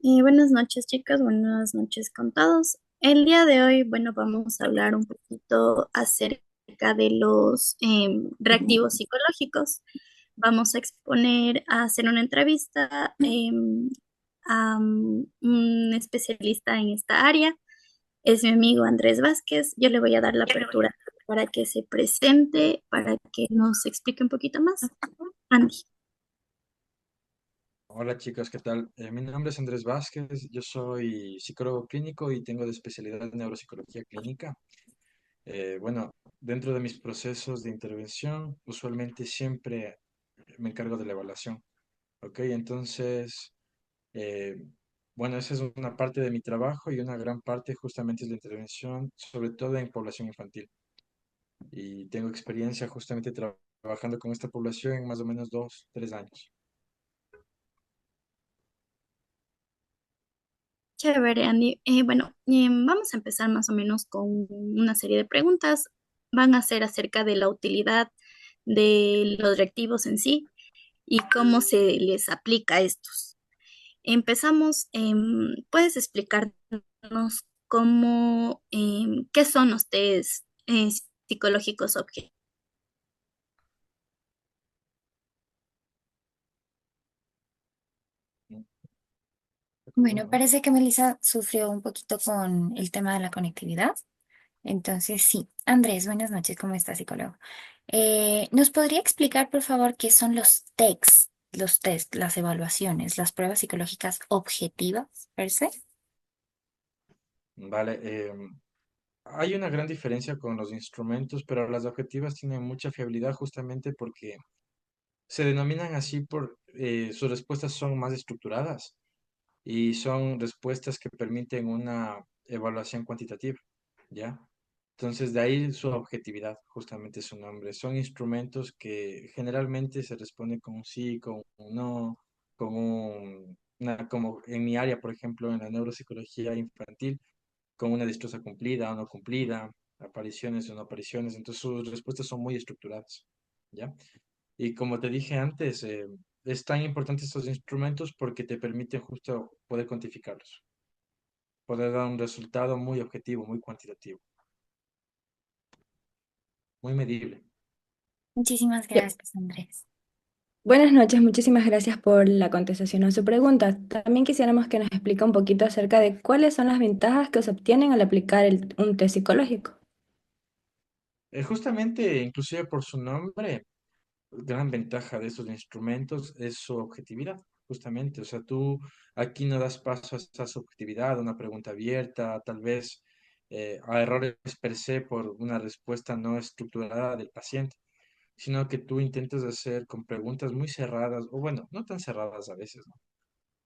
Buenas noches, chicas, buenas noches con todos. El día de hoy, bueno, vamos a hablar un poquito acerca de los reactivos psicológicos. Vamos a exponer, a hacer una entrevista a un especialista en esta área. Es mi amigo Andrés Vázquez. Yo le voy a dar la apertura para que se presente, para que nos explique un poquito más. Andy. Hola chicos, ¿qué tal? Mi nombre es Andrés Vázquez, yo soy psicólogo clínico y tengo de especialidad en neuropsicología clínica. Bueno, dentro de mis procesos de intervención, usualmente siempre me encargo de la evaluación, ¿ok? Entonces, eh, bueno, esa es una parte de mi trabajo y una gran parte justamente es la intervención, sobre todo en población infantil. Y tengo experiencia justamente trabajando con esta población en más o menos 2, 3 años. Chévere, Andy. Bueno, vamos a empezar más o menos con una serie de preguntas. Van a ser acerca de la utilidad de los reactivos en sí y cómo se les aplica a estos. Empezamos, ¿puedes explicarnos qué son los test psicológicos objetivos? ¿No? Bueno, parece que Melissa sufrió un poquito con el tema de la conectividad. Entonces, sí. Andrés, buenas noches, ¿cómo estás, psicólogo? ¿Nos podría explicar, por favor, qué son los test, las evaluaciones, las pruebas psicológicas objetivas, per se? Vale, hay una gran diferencia con los instrumentos, pero las objetivas tienen mucha fiabilidad justamente porque se denominan así por sus respuestas son más estructuradas y son respuestas que permiten una evaluación cuantitativa, ¿ya? Entonces, de ahí su objetividad, justamente su nombre. Son instrumentos que generalmente se responde con un sí, con un no, como en mi área, por ejemplo, en la neuropsicología infantil con una destreza cumplida o no cumplida, apariciones o no apariciones. Entonces sus respuestas son muy estructuradas, ¿ya? Y como te dije antes, es tan importante estos instrumentos porque te permiten justo poder cuantificarlos, poder dar un resultado muy objetivo, muy cuantitativo, muy medible. Muchísimas Ya. gracias, Andrés. Buenas noches, muchísimas gracias por la contestación a su pregunta. También quisiéramos que nos explique un poquito acerca de cuáles son las ventajas que se obtienen al aplicar un test psicológico. Justamente, inclusive por su nombre, gran ventaja de estos instrumentos es su objetividad, justamente. O sea, tú aquí no das paso a esa subjetividad, a una pregunta abierta, tal vez a errores per se por una respuesta no estructurada del paciente, sino que tú intentas hacer con preguntas muy cerradas, o bueno, no tan cerradas a veces, ¿no?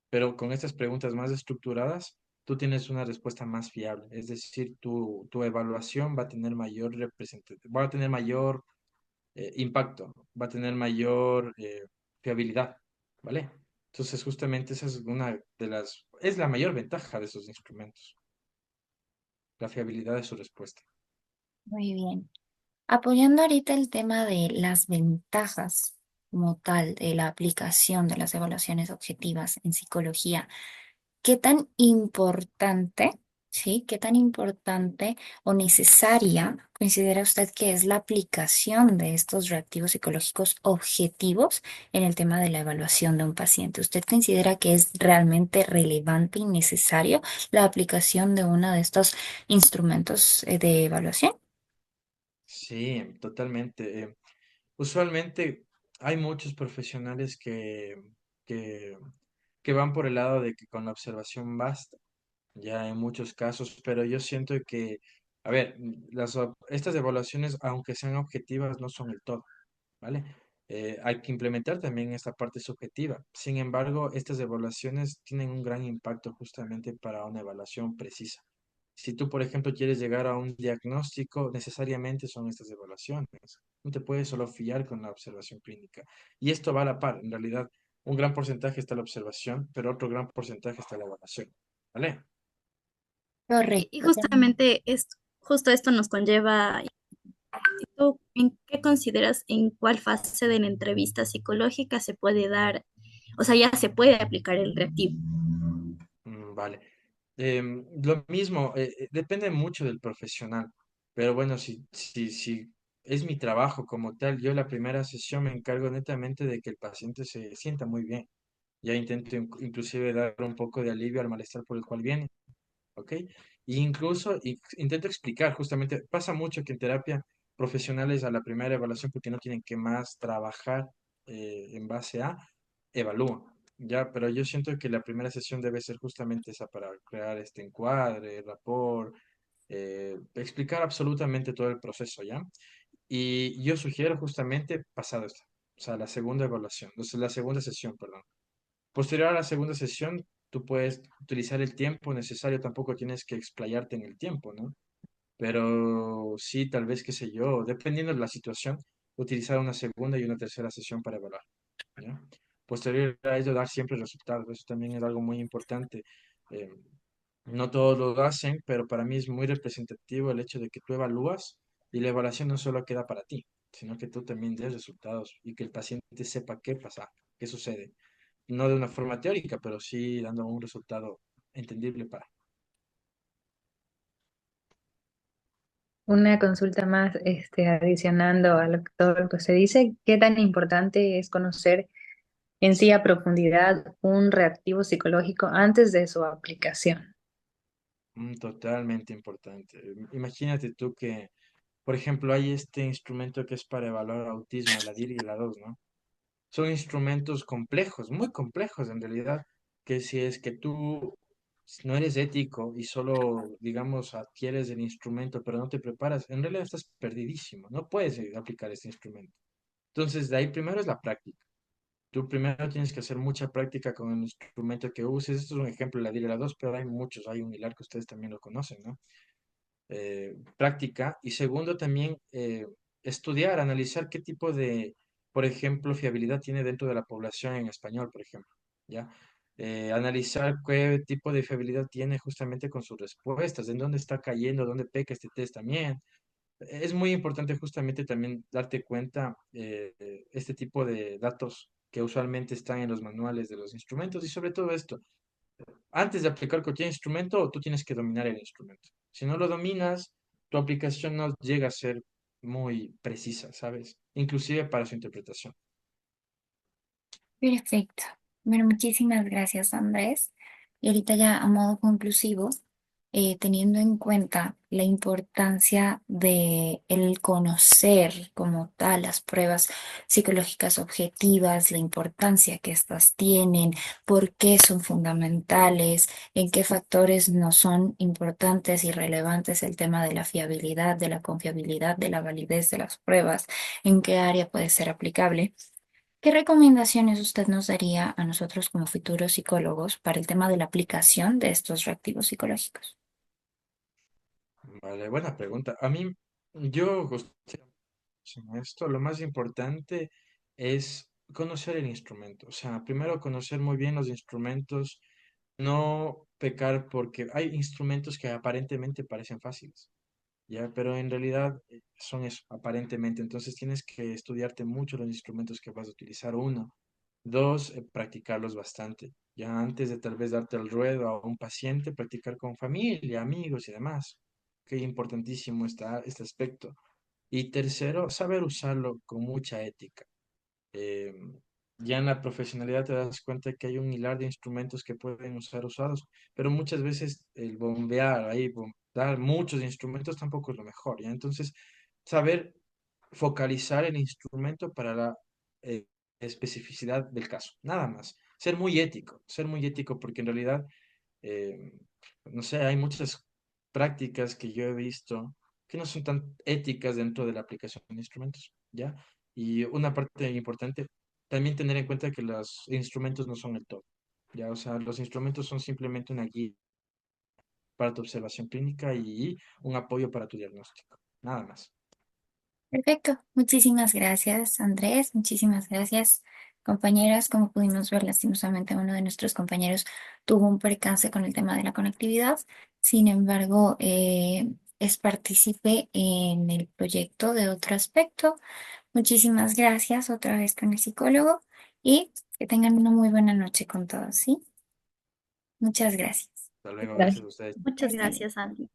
Pero con estas preguntas más estructuradas, tú tienes una respuesta más fiable. Es decir, tu evaluación va a tener mayor va a tener mayor impacto, va a tener mayor fiabilidad, ¿vale? Entonces, justamente esa es una de es la mayor ventaja de esos instrumentos, la fiabilidad de su respuesta. Muy bien. Apoyando ahorita el tema de las ventajas como tal de la aplicación de las evaluaciones objetivas en psicología, ¿qué tan importante, sí? ¿Qué tan importante o necesaria considera usted que es la aplicación de estos reactivos psicológicos objetivos en el tema de la evaluación de un paciente? ¿Usted considera que es realmente relevante y necesario la aplicación de uno de estos instrumentos de evaluación? Sí, totalmente. Usualmente hay muchos profesionales que, que van por el lado de que con la observación basta, ya en muchos casos, pero yo siento que, a ver, estas evaluaciones, aunque sean objetivas, no son el todo. ¿Vale? Hay que implementar también esta parte subjetiva. Sin embargo, estas evaluaciones tienen un gran impacto justamente para una evaluación precisa. Si tú, por ejemplo, quieres llegar a un diagnóstico, necesariamente son estas evaluaciones. No te puedes solo fiar con la observación clínica. Y esto va a la par. En realidad, un gran porcentaje está la observación, pero otro gran porcentaje está la evaluación. ¿Vale? Y Correcto. justamente esto, justo esto nos conlleva. ¿Tú en qué consideras en cuál fase de la entrevista psicológica se puede dar, o sea, ya se puede aplicar el reactivo? Vale. Lo mismo, depende mucho del profesional, pero bueno, si es mi trabajo como tal, yo la primera sesión me encargo netamente de que el paciente se sienta muy bien. Ya intento inclusive dar un poco de alivio al malestar por el cual viene. ¿Ok? Y incluso intento explicar, justamente, pasa mucho que en terapia profesionales a la primera evaluación, porque no tienen que más trabajar en base a, evalúan, ¿ya? Pero yo siento que la primera sesión debe ser justamente esa para crear este encuadre, rapport, explicar absolutamente todo el proceso, ¿ya? Y yo sugiero justamente pasado esto, o sea, la segunda evaluación, o sea, la segunda sesión, perdón. Posterior a la segunda sesión, tú puedes utilizar el tiempo necesario, tampoco tienes que explayarte en el tiempo, ¿no? Pero sí, tal vez, qué sé yo, dependiendo de la situación, utilizar una segunda y una tercera sesión para evaluar, ¿ya? Posterior a ello, dar siempre resultados, eso también es algo muy importante. Eh, no todos lo hacen, pero para mí es muy representativo el hecho de que tú evalúas y la evaluación no solo queda para ti, sino que tú también des resultados y que el paciente sepa qué pasa, qué sucede no de una forma teórica, pero sí dando un resultado entendible para. Una consulta más, adicionando a todo lo que se dice, ¿qué tan importante es conocer en sí a profundidad un reactivo psicológico antes de su aplicación? Totalmente importante. Imagínate tú que, por ejemplo, hay este instrumento que es para evaluar autismo, la DIR y la 2, ¿no? Son instrumentos complejos, muy complejos en realidad, que si es que tú no eres ético y solo, digamos, adquieres el instrumento, pero no te preparas, en realidad estás perdidísimo, no puedes aplicar este instrumento. Entonces, de ahí primero es la práctica. Tú primero tienes que hacer mucha práctica con el instrumento que uses. Esto es un ejemplo de la DIR 2, pero hay muchos. Hay un hilar que ustedes también lo conocen, ¿no? Práctica. Y segundo, también estudiar, analizar qué tipo de, por ejemplo, fiabilidad tiene dentro de la población en español, por ejemplo, ¿ya? Analizar qué tipo de fiabilidad tiene justamente con sus respuestas, en dónde está cayendo, dónde peca este test también. Es muy importante justamente también darte cuenta este tipo de datos que usualmente están en los manuales de los instrumentos y sobre todo esto, antes de aplicar cualquier instrumento, tú tienes que dominar el instrumento. Si no lo dominas, tu aplicación no llega a ser muy precisa, ¿sabes? Inclusive para su interpretación. Perfecto. Bueno, muchísimas gracias, Andrés. Y ahorita ya a modo conclusivo, teniendo en cuenta la importancia de el conocer como tal las pruebas psicológicas objetivas, la importancia que éstas tienen, por qué son fundamentales, en qué factores no son importantes y relevantes el tema de la fiabilidad, de la confiabilidad, de la validez de las pruebas, en qué área puede ser aplicable. ¿Qué recomendaciones usted nos daría a nosotros como futuros psicólogos para el tema de la aplicación de estos reactivos psicológicos? Vale, buena pregunta. A mí, yo, en esto, lo más importante es conocer el instrumento. O sea, primero conocer muy bien los instrumentos, no pecar porque hay instrumentos que aparentemente parecen fáciles. Ya, pero en realidad son eso, aparentemente. Entonces tienes que estudiarte mucho los instrumentos que vas a utilizar. Uno. Dos, practicarlos bastante. Ya antes de tal vez darte el ruedo a un paciente, practicar con familia, amigos y demás. Qué importantísimo está este aspecto. Y tercero, saber usarlo con mucha ética. Eh, ya en la profesionalidad te das cuenta que hay un hilar de instrumentos que pueden usar usados, pero muchas veces el bombear, ahí, dar muchos instrumentos tampoco es lo mejor, ¿ya? Entonces, saber focalizar el instrumento para la eh, especificidad del caso, nada más. Ser muy ético, porque en realidad eh, no sé, hay muchas prácticas que yo he visto que no son tan éticas dentro de la aplicación de instrumentos, ¿ya? Y una parte importante, también tener en cuenta que los instrumentos no son el todo, ¿ya? O sea, los instrumentos son simplemente una guía para tu observación clínica y un apoyo para tu diagnóstico, nada más. Perfecto. Muchísimas gracias, Andrés. Muchísimas gracias, compañeras. Como pudimos ver, lastimosamente uno de nuestros compañeros tuvo un percance con el tema de la conectividad. Sin embargo, es partícipe en el proyecto de otro aspecto. Muchísimas gracias otra vez con el psicólogo y que tengan una muy buena noche con todos, ¿sí? Muchas gracias. Hasta luego, gracias Gracias. a ustedes. Muchas Hasta luego. gracias, Andy.